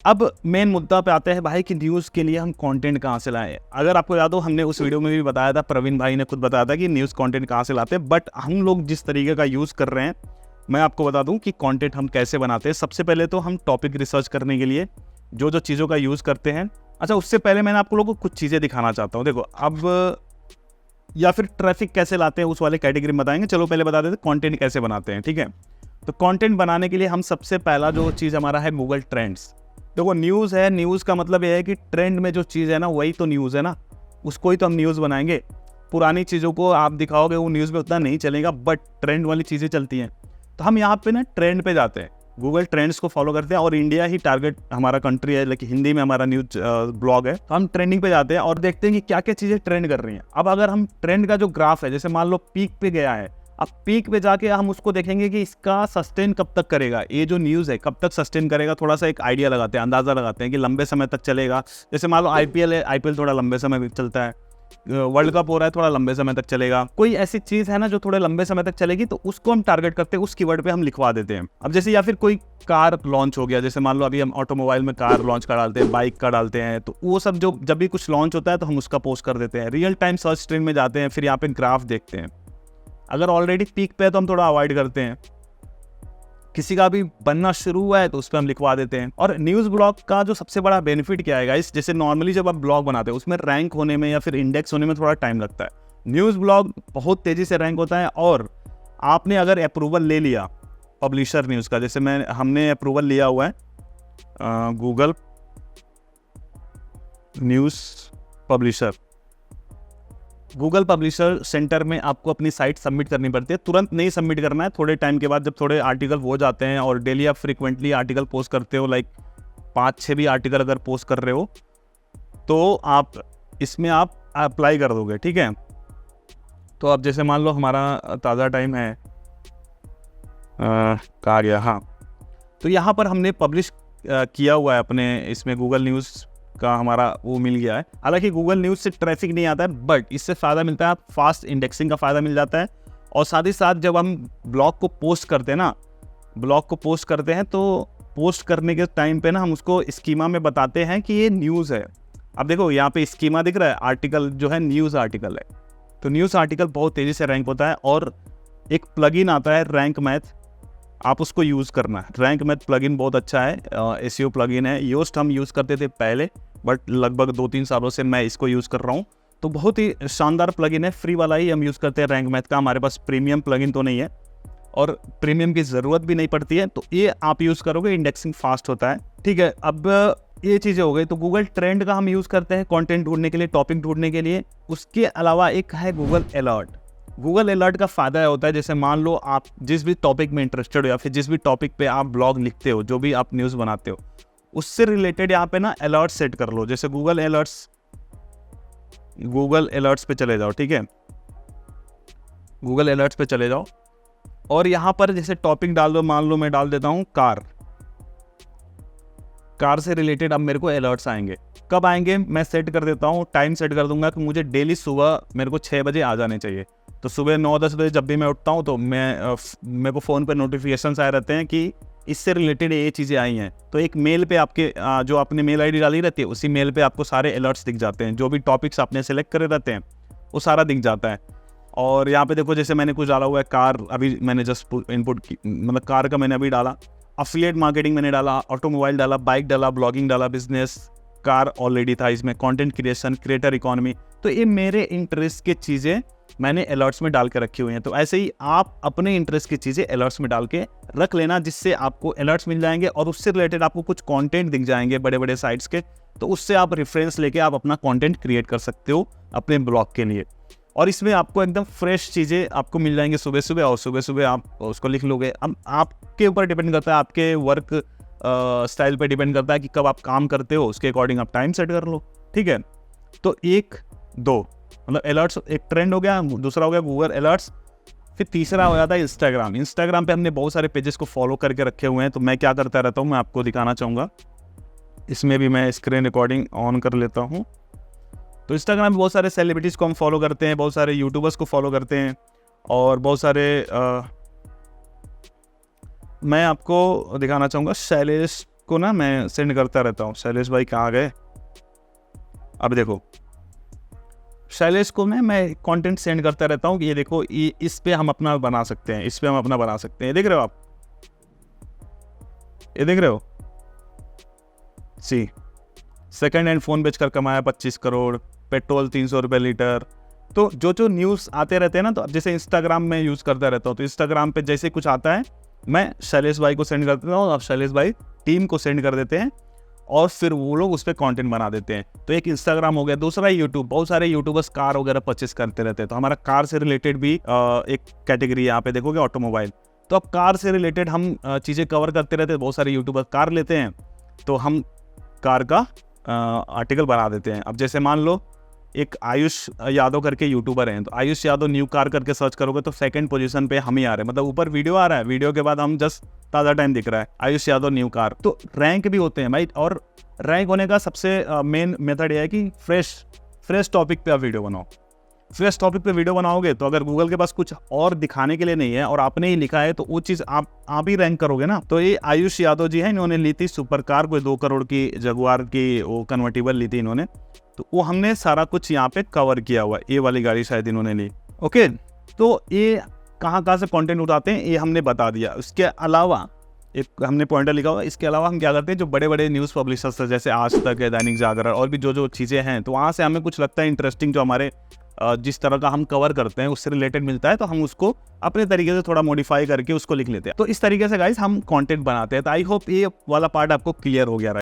अब मेन मुद्दा पे आते हैं भाई कि न्यूज़ के लिए हम कंटेंट कहाँ से लाएं। अगर आपको याद हो, हमने उस वीडियो में भी बताया था, प्रवीण भाई ने खुद बताया था कि न्यूज़ कंटेंट कहाँ से लाते हैं। बट हम लोग जिस तरीके का यूज़ कर रहे हैं, मैं आपको बता दूं कि कंटेंट हम कैसे बनाते हैं। सबसे पहले तो हम टॉपिक रिसर्च करने के लिए जो जो चीज़ों का यूज़ करते हैं। अच्छा, उससे पहले मैंने आप लोगों को कुछ चीज़ें दिखाना चाहता हूँ। देखो अब, या फिर ट्रैफिक कैसे लाते हैं उस वाले कैटेगरी में बताएंगे। चलो पहले बता देते कंटेंट कैसे बनाते हैं, ठीक है। तो कंटेंट बनाने के लिए हम सबसे पहला जो चीज़ हमारा है गूगल ट्रेंड्स। देखो न्यूज़ है, न्यूज़ का मतलब ये है कि ट्रेंड में जो चीज़ है ना, वही तो न्यूज़ है ना, उसको ही तो हम न्यूज़ बनाएंगे। पुरानी चीज़ों को आप दिखाओगे वो न्यूज़ में उतना नहीं चलेगा, बट ट्रेंड वाली चीज़ें चलती हैं। तो हम यहाँ पे ना ट्रेंड पे जाते हैं, गूगल ट्रेंड्स को फॉलो करते हैं, और इंडिया ही टारगेट हमारा कंट्री है, लेकिन हिंदी में हमारा न्यूज ब्लॉग है। तो हम ट्रेंडिंग पे जाते हैं और देखते हैं कि क्या क्या चीज़ें ट्रेंड कर रही हैं। अब अगर हम ट्रेंड का जो ग्राफ है, जैसे मान लो पीक पे गया है, अब पीक पे जाके हम उसको देखेंगे कि इसका सस्टेन कब तक करेगा, ये जो न्यूज़ है कब तक सस्टेन करेगा। थोड़ा सा एक आइडिया लगाते हैं, अंदाज़ा लगाते हैं कि लंबे समय तक चलेगा। जैसे मान लो आईपीएल है, आईपीएल थोड़ा लंबे समय चलता है, वर्ल्ड कप हो रहा है, थोड़ा लंबे समय तक चलेगा। कोई ऐसी चीज़ है ना जो थोड़े लंबे समय तक चलेगी, तो उसको हम टारगेट करते हैं, उस कीवर्ड पे हम लिखवा देते हैं। अब जैसे या फिर कोई कार लॉन्च हो गया, जैसे मान लो अभी हम ऑटोमोबाइल में कार लॉन्च का डालते हैं, बाइक का डालते हैं, तो वो सब जो जब भी कुछ लॉन्च होता है तो हम उसका पोस्ट कर देते हैं। रियल टाइम सर्च ट्रेंड में जाते हैं, फिर यहाँ पे ग्राफ देखते हैं। अगर ऑलरेडी पीक पे है तो हम थोड़ा अवॉइड करते हैं। किसी का भी बनना शुरू हुआ है तो उस पर हम लिखवा देते हैं। और न्यूज़ ब्लॉग का जो सबसे बड़ा बेनिफिट क्या है गाइस, जैसे नॉर्मली जब आप ब्लॉग बनाते हैं उसमें रैंक होने में या फिर इंडेक्स होने में थोड़ा टाइम लगता है। न्यूज़ ब्लॉग बहुत तेज़ी से रैंक होता है। और आपने अगर अप्रूवल ले लिया पब्लिशर न्यूज़ का, जैसे हमने अप्रूवल लिया हुआ है Google news publisher. Google publisher centre में आपको अपनी साइट सबमिट करनी पड़ती है। तुरंत नहीं सबमिट करना है, थोड़े टाइम के बाद जब थोड़े आर्टिकल हो जाते हैं, और डेली आप फ्रीक्वेंटली आर्टिकल पोस्ट करते हो, लाइक 5-6 भी आर्टिकल अगर पोस्ट कर रहे हो, तो आप इसमें आप अप्लाई कर दोगे, ठीक है। तो अब जैसे मान लो हमारा ताज़ा टाइम है, कहाँ गया, हाँ, तो यहाँ पर हमने पब्लिश किया हुआ है अपने इसमें, गूगल न्यूज़ का हमारा वो मिल गया है। हालांकि गूगल न्यूज़ से ट्रैफिक नहीं आता है, बट इससे फ़ायदा मिलता है, फास्ट इंडेक्सिंग का फ़ायदा मिल जाता है। और साथ ही साथ जब हम ब्लॉग को पोस्ट करते हैं ना, तो पोस्ट करने के टाइम पे ना हम उसको स्कीमा में बताते हैं कि ये न्यूज़ है। अब देखो यहाँ पे स्कीमा दिख रहा है, आर्टिकल जो है न्यूज़ आर्टिकल है, तो न्यूज़ आर्टिकल बहुत तेज़ी से रैंक होता है। और एक प्लगइन आता है रैंक मैथ, आप उसको यूज़ करना है। रैंक मैथ प्लगइन बहुत अच्छा है, एसईओ प्लगइन है। योस्ट हम यूज़ करते थे पहले, बट लगभग 2-3 सालों से मैं इसको यूज़ कर रहा हूँ। तो बहुत ही शानदार प्लगइन है, फ्री वाला ही हम यूज़ करते हैं रैंक मैथ का। हमारे पास प्रीमियम प्लगइन तो नहीं है, और प्रीमियम की ज़रूरत भी नहीं पड़ती है, तो ये आप यूज़ करोगे, इंडेक्सिंग फास्ट होता है, ठीक है। अब ये चीज़ें हो गई। तो गूगल ट्रेंड का हम यूज़ करते हैं कंटेंट ढूंढने के लिए, टॉपिक ढूंढने के लिए। उसके अलावा एक है गूगल अलर्ट। गूगल अलर्ट का फ़ायदा होता है, जैसे मान लो आप जिस भी टॉपिक में इंटरेस्टेड हो, या फिर जिस भी टॉपिक पे आप ब्लॉग लिखते हो, जो भी आप न्यूज़ बनाते हो, उससे रिलेटेड यहाँ पे ना अलर्ट सेट कर लो। जैसे गूगल अलर्ट्स पे चले जाओ, ठीक है। गूगल अलर्ट्स पे चले जाओ, और यहाँ पर जैसे टॉपिक डाल दो, मान लो मैं डाल देता हूँ कार से रिलेटेड। अब मेरे को अलर्ट्स आएंगे, कब आएंगे मैं सेट कर देता हूँ, टाइम सेट कर दूंगा कि मुझे डेली सुबह मेरे को 6 बजे आ जाने चाहिए। तो सुबह 9-10 बजे जब भी मैं उठता हूँ, तो मेरे को फ़ोन पे नोटिफिकेशंस आए रहते हैं कि इससे रिलेटेड ये चीज़ें आई हैं। तो एक मेल पे आपके जो आपने मेल आईडी डाली रहती है, उसी मेल पे आपको सारे अलर्ट्स दिख जाते हैं। जो भी टॉपिक्स आपने सेलेक्ट करे रहते हैं वो सारा दिख जाता है। और यहाँ पे देखो, जैसे मैंने कुछ डाला हुआ है कार, अभी मैंने जस्ट इनपुट की, मतलब कार का मैंने अभी डाला, अफिलिएट मार्केटिंग मैंने डाला, ऑटोमोबाइल डाला, बाइक डाला, ब्लॉगिंग डाला, बिजनेस, कार ऑलरेडी था इसमें, कंटेंट क्रिएशन, क्रिएटर इकोनॉमी। तो ये मेरे इंटरेस्ट की चीज़ें मैंने अलर्ट्स में डाल के रखी हुई हैं। तो ऐसे ही आप अपने इंटरेस्ट की चीज़ें अलर्ट्स में डाल के रख लेना, जिससे आपको अलर्ट्स मिल जाएंगे और उससे रिलेटेड आपको कुछ कंटेंट दिख जाएंगे बड़े बड़े साइट्स के। तो उससे आप रेफरेंस लेके आप अपना कंटेंट क्रिएट कर सकते हो अपने ब्लॉग के लिए। और इसमें आपको एकदम फ्रेश चीज़ें आपको मिल जाएंगी सुबह सुबह, और सुबह सुबह आप उसको लिख लोगे। अब आपके ऊपर डिपेंड करता है, आपके वर्क स्टाइल पे डिपेंड करता है कि कब आप काम करते हो, उसके अकॉर्डिंग आप टाइम सेट कर लो, ठीक है। तो 1-2 मतलब अलर्ट्स एक ट्रेंड हो गया, दूसरा हो गया गूगल अलर्ट्स, फिर तीसरा हो जाता है इंस्टाग्राम पे हमने बहुत सारे पेजेस को फॉलो करके रखे हुए हैं। तो मैं क्या करता रहता हूँ, मैं आपको दिखाना चाहूँगा। इसमें भी मैं स्क्रीन रिकॉर्डिंग ऑन कर लेता हूँ। तो इंस्टाग्राम में बहुत सारे सेलिब्रिटीज़ को हम फॉलो करते हैं, बहुत सारे यूट्यूबर्स को फॉलो करते हैं, और बहुत सारे मैं आपको दिखाना चाहूँगा शैलेश को ना मैं सेंड करता रहता हूँ। शैलेश भाई कहाँ गए? अब देखो, शैलेश को मैं कंटेंट सेंड करता रहता हूँ कि ये देखो, ये इस पे हम अपना बना सकते हैं, इस पे हम अपना बना सकते हैं। देख रहे हो आप, ये देख रहे हो? सी सेकंड हैंड फ़ोन बेचकर कमाया 25 करोड़, पेट्रोल 300 रुपये लीटर। तो जो न्यूज़ आते रहते हैं ना, तो अब जैसे इंस्टाग्राम में यूज़ करता रहता हूँ, तो इंस्टाग्राम पे जैसे कुछ आता है मैं शैलेश भाई को सेंड कर देता हूँ, अब शैलेश भाई टीम को सेंड कर देते हैं और फिर वो लोग उस पर कॉन्टेंट बना देते हैं। तो एक इंस्टाग्राम हो गया, दूसरा यूट्यूब। बहुत सारे यूट्यूबर्स कार वगैरह परचेस करते रहते हैं, तो हमारा कार से रिलेटेड भी एक कैटेगरी यहाँ पे देखोगे, ऑटोमोबाइल। तो अब कार से रिलेटेड हम चीज़ें कवर करते रहते हैं। बहुत सारे यूट्यूबर कार लेते हैं, तो हम कार का आर्टिकल बना देते हैं। अब जैसे मान लो एक आयुष यादव करके यूट्यूबर हैं, तो आयुष यादव न्यू कार करके सर्च करोगे तो सेकंड पोजीशन पे हम ही आ रहे हैं। मतलब ऊपर वीडियो आ रहा है, वीडियो के बाद हम जस्ट ताज़ा टाइम दिख रहा है, आयुष यादव न्यू कार। तो रैंक भी होते हैं भाई, और रैंक होने का सबसे मेन मेथड यह है कि फ्रेश टॉपिक पे आप वीडियो बनाओ। फ्रेश टॉपिक पे वीडियो बनाओगे तो अगर गूगल के पास कुछ और दिखाने के लिए नहीं है और आपने ही लिखा है, तो वो चीज़ आप ही रैंक करोगे ना। तो ये आयुष यादव जी हैं, इन्होंने ली थी सुपर कार, कोई 2 करोड़ की जगुआर की वो कन्वर्टिबल ली थी इन्होंने। तो वो हमने सारा कुछ यहाँ पे कवर किया हुआ है। ये वाली गाड़ी शायद इन्होंने ली। ओके, तो ये कहाँ से कंटेंट उठाते हैं ये हमने बता दिया। उसके अलावा एक हमने पॉइंटर लिखा हुआ है। इसके अलावा हम क्या करते हैं, जो बड़े बड़े न्यूज़ पब्लिशर्स हैं जैसे आज तक है, दैनिक जागरण, और भी जो चीज़ें हैं, तो वहाँ से हमें कुछ लगता है इंटरेस्टिंग, जो हमारे जिस तरह का हम कवर करते हैं उससे रिलेटेड मिलता है, तो हम उसको अपने तरीके से थोड़ा मॉडिफाई करके उसको लिख लेते हैं। तो इस तरीके से गाइस हम कंटेंट बनाते हैं। तो आई होप ये वाला पार्ट आपको क्लियर हो गया।